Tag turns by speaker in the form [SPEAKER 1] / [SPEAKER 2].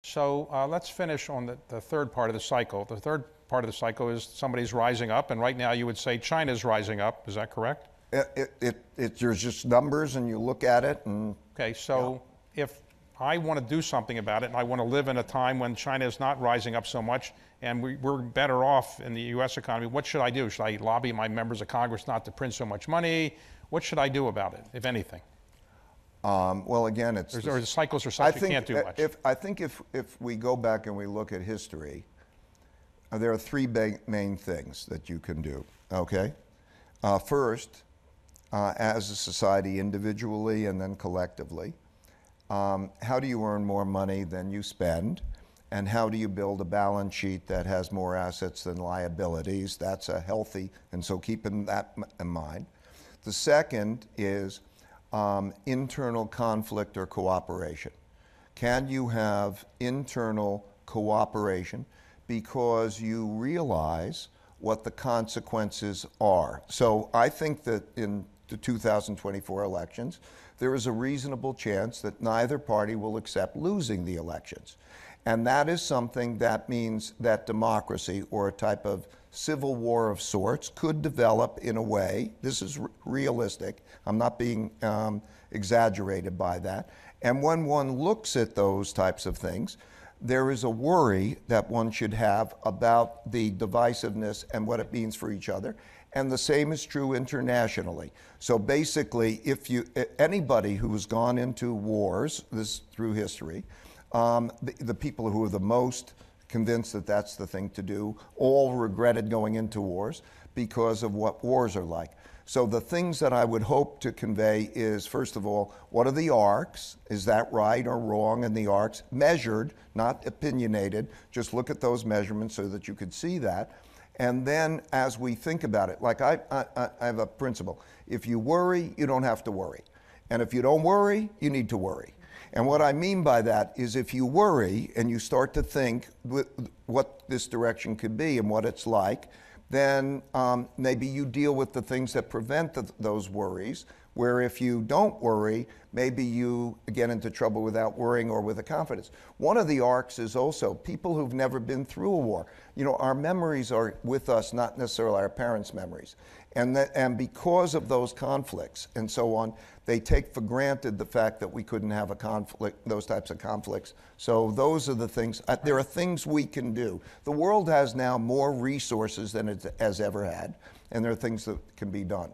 [SPEAKER 1] So let's finish on the third part of the cycle. The third part of the cycle is somebody's rising up, and right now you would say China's rising up. Is that correct?
[SPEAKER 2] There's just numbers, and you look at it, and
[SPEAKER 1] okay. So if I want to do something about it, and I want to live in a time when China is not rising up so much, and we're better off in the U.S. economy, what should I do? Should I lobby my members of Congress not to print so much money? What should I do about it, if anything?
[SPEAKER 2] Well, again,
[SPEAKER 1] or the cycles are such you can't do much.
[SPEAKER 2] I think if we go back and we look at history, there are three main things that you can do, okay? First, as a society individually and then collectively, how do you earn more money than you spend? And how do you build a balance sheet that has more assets than liabilities? That's a healthy, and so keeping that in mind. The second is internal conflict or cooperation. Can you have internal cooperation because you realize what the consequences are? So I think that in the 2024 elections, there is a reasonable chance that neither party will accept losing the elections. And that is something that means that democracy, or a type of civil war of sorts, could develop in a way, this is realistic, I'm not being exaggerated by that. And when one looks at those types of things, there is a worry that one should have about the divisiveness and what it means for each other. And the same is true internationally. So basically, if anybody who has gone into wars, this through history, the people who are the most convinced that that's the thing to do all regretted going into wars because of what wars are like. So the things that I would hope to convey is, first of all, what are the arcs? Is that right or wrong in the arcs? Measured, not opinionated. Just look at those measurements so that you could see that. And then as we think about it, like I have a principle. If you worry, you don't have to worry. And if you don't worry, you need to worry. And what I mean by that is if you worry and you start to think what this direction could be and what it's like, then maybe you deal with the things that prevent those worries, where if you don't worry, maybe you get into trouble without worrying or with a confidence. One of the arcs is also people who've never been through a war. You know, our memories are with us, not necessarily our parents' memories. And because of those conflicts and so on, they take for granted the fact that we couldn't have a conflict, those types of conflicts. So those are the things, there are things we can do. The world has now more resources than it has ever had, and there are things that can be done.